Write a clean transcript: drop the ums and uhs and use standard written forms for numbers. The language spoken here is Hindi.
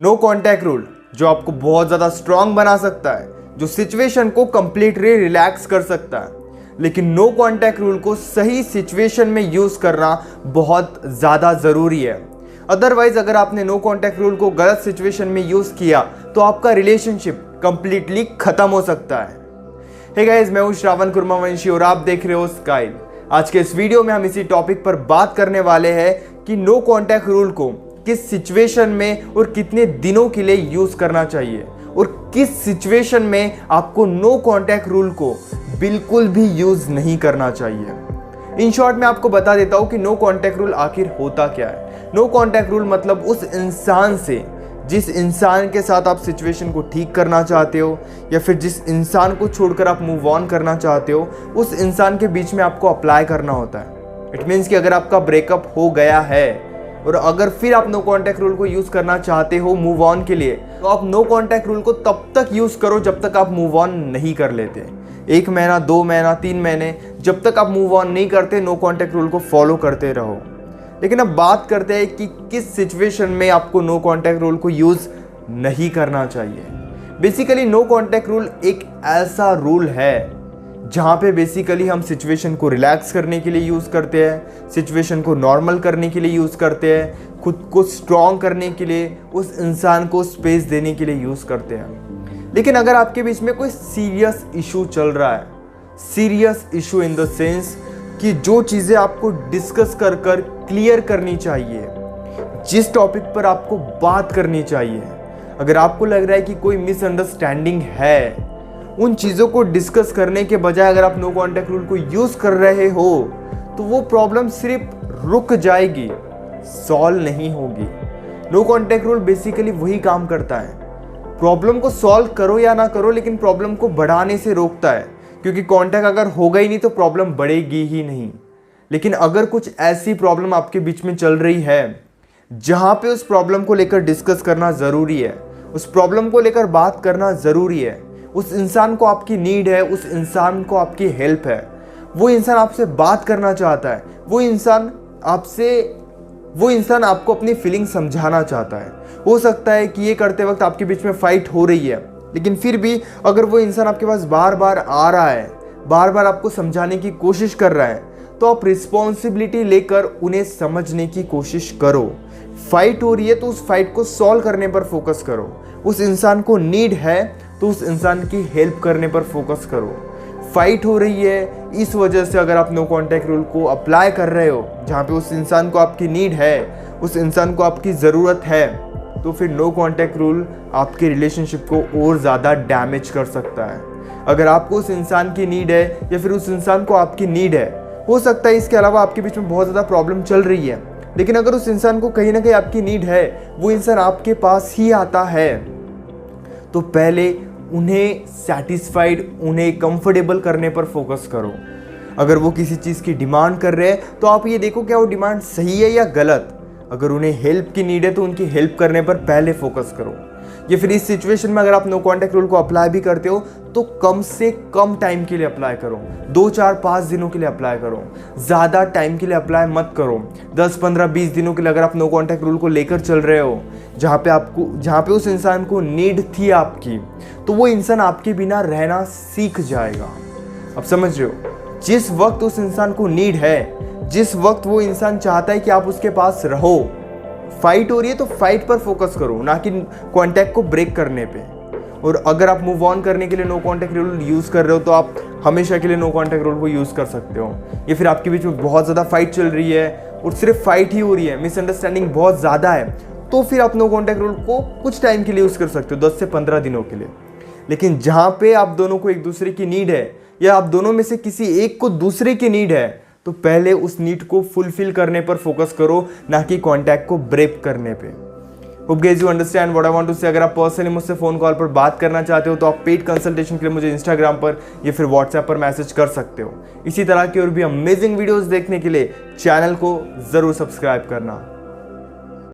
नो कॉन्टैक्ट रूल जो आपको बहुत ज़्यादा स्ट्रांग बना सकता है, जो सिचुएशन को कंप्लीटली रिलैक्स कर सकता है। लेकिन नो कॉन्टैक्ट रूल को सही सिचुएशन में यूज़ करना बहुत ज़्यादा ज़रूरी है। अदरवाइज अगर आपने नो कॉन्टैक्ट रूल को गलत सिचुएशन में यूज़ किया तो आपका रिलेशनशिप कंप्लीटली ख़त्म हो सकता है। हे गाइस, मैं हूं श्रावण कुर्मावंशी और आप देख रहे हो स्काइल। आज के इस वीडियो में हम इसी टॉपिक पर बात करने वाले हैं कि नो कॉन्टैक्ट रूल को किस सिचुएशन में और कितने दिनों के लिए यूज करना चाहिए और किस सिचुएशन में आपको नो कॉन्टैक्ट रूल को बिल्कुल भी यूज नहीं करना चाहिए। इन शॉर्ट मैं आपको बता देता हूं कि नो कॉन्टैक्ट रूल आखिर होता क्या है। नो कॉन्टैक्ट रूल मतलब उस इंसान से, जिस इंसान के साथ आप सिचुएशन को ठीक करना चाहते हो या फिर जिस इंसान को छोड़कर आप मूव ऑन करना चाहते हो, उस इंसान के बीच में आपको अप्लाई करना होता है। इट मीन्स कि अगर आपका ब्रेकअप हो गया है और अगर फिर आप नो कॉन्टैक्ट रूल को यूज करना चाहते हो मूव ऑन के लिए, तो आप नो कॉन्टैक्ट रूल को तब तक यूज करो जब तक आप मूव ऑन नहीं कर लेते। 1 महीना, 2 महीना, 3 महीने, जब तक आप मूव ऑन नहीं करते नो कॉन्टैक्ट रूल को फॉलो करते रहो। लेकिन अब बात करते हैं कि किस सिचुएशन में आपको नो कॉन्टैक्ट रूल को यूज नहीं करना चाहिए। बेसिकली नो कॉन्टैक्ट रूल एक ऐसा रूल है जहाँ पे बेसिकली हम सिचुएशन को रिलैक्स करने के लिए यूज़ करते हैं, सिचुएशन को नॉर्मल करने के लिए यूज़ करते हैं, खुद को स्ट्रॉन्ग करने के लिए, उस इंसान को स्पेस देने के लिए यूज़ करते हैं। लेकिन अगर आपके बीच में कोई सीरियस इशू चल रहा है, serious issue in the sense कि जो चीज़ें आपको डिस्कस कर क्लियर करनी चाहिए, जिस टॉपिक पर आपको बात करनी चाहिए, अगर आपको लग रहा है कि कोई मिसअंडरस्टैंडिंग है, उन चीज़ों को डिस्कस करने के बजाय अगर आप नो कॉन्टैक्ट रूल को यूज़ कर रहे हो तो वो प्रॉब्लम सिर्फ रुक जाएगी, सॉल्व नहीं होगी। नो कॉन्टैक्ट रूल बेसिकली वही काम करता है, प्रॉब्लम को सॉल्व करो या ना करो लेकिन प्रॉब्लम को बढ़ाने से रोकता है, क्योंकि कॉन्टैक्ट अगर होगा ही नहीं तो प्रॉब्लम बढ़ेगी ही नहीं। लेकिन अगर कुछ ऐसी प्रॉब्लम आपके बीच में चल रही है जहाँ पे उस प्रॉब्लम को लेकर डिस्कस करना ज़रूरी है, उस प्रॉब्लम को लेकर बात करना ज़रूरी है, उस इंसान को आपकी नीड है, उस इंसान को आपकी हेल्प है, वो इंसान आपसे बात करना चाहता है, वो इंसान आपको अपनी फीलिंग समझाना चाहता है। हो सकता है कि ये करते वक्त आपके बीच में फाइट हो रही है, लेकिन फिर भी अगर वो इंसान आपके पास बार बार आ रहा है, बार बार आपको समझाने की कोशिश कर रहा है, तो आप रिस्पॉन्सिबिलिटी लेकर उन्हें समझने की कोशिश करो। फाइट हो रही है तो उस फाइट को सॉल्व करने पर फोकस करो। उस इंसान को नीड है तो उस इंसान की हेल्प करने पर फोकस करो। फाइट हो रही है इस वजह से अगर आप नो कॉन्टैक्ट रूल को अप्लाई कर रहे हो जहाँ पे उस इंसान को आपकी नीड है, उस इंसान को आपकी ज़रूरत है, तो फिर नो कॉन्टैक्ट रूल आपके रिलेशनशिप को और ज़्यादा डैमेज कर सकता है। अगर आपको उस इंसान की नीड है या फिर उस इंसान को आपकी नीड है, हो सकता है इसके अलावा आपके बीच में बहुत ज़्यादा प्रॉब्लम चल रही है, लेकिन अगर उस इंसान को कहीं ना कहीं आपकी नीड है, वो इंसान आपके पास ही आता है, तो पहले उन्हें सेटिस्फाइड, उन्हें कंफर्टेबल करने पर फोकस करो। अगर वो किसी चीज़ की डिमांड कर रहे हैं तो आप ये देखो क्या वो डिमांड सही है या गलत। अगर उन्हें हेल्प की नीड है तो उनकी हेल्प करने पर पहले फोकस करो। या फिर इस सिचुएशन में अगर आप नो कॉन्टैक्ट रूल को अप्लाई भी करते हो तो कम से कम टाइम के लिए अप्लाई करो, 2, 4, 5 दिनों के लिए अप्लाई करो, ज़्यादा टाइम के लिए अप्लाई मत करो। 10, 15, 20 दिनों के लिए अगर आप नो कॉन्टैक्ट रूल को लेकर चल रहे हो जहाँ पे उस इंसान को नीड थी आपकी, तो वो इंसान आपके बिना रहना सीख जाएगा। अब समझ रहे हो, जिस वक्त उस इंसान को नीड है, जिस वक्त वो इंसान चाहता है कि आप उसके पास रहो, फाइट हो रही है तो फाइट पर फोकस करो, ना कि कॉन्टैक्ट को ब्रेक करने पे। और अगर आप मूव ऑन करने के लिए नो कॉन्टैक्ट रूल यूज़ कर रहे हो तो आप हमेशा के लिए नो कॉन्टैक्ट रूल को यूज़ कर सकते हो। या फिर आपके बीच में बहुत ज़्यादा फाइट चल रही है और सिर्फ फाइट ही हो रही है, मिसअंडरस्टैंडिंग बहुत ज़्यादा है, तो फिर आप नो कॉन्टैक्ट रूल को कुछ टाइम के लिए यूज़ कर सकते हो, 10 से 15 दिनों के लिए। लेकिन जहाँ पे आप दोनों को एक दूसरे की नीड है या आप दोनों में से किसी एक को दूसरे की नीड है, तो पहले उस नीड को फुलफिल करने पर फोकस करो, ना कि कॉन्टैक्ट को ब्रेक करने पे। Hope guys you understand what I want to say. अगर आप पर्सनली मुझसे फ़ोन कॉल पर बात करना चाहते हो तो आप पेड कंसल्टेशन के लिए मुझे इंस्टाग्राम पर या फिर व्हाट्सएप पर मैसेज कर सकते हो। इसी तरह की और भी अमेजिंग वीडियोस देखने के लिए चैनल को ज़रूर सब्सक्राइब करना।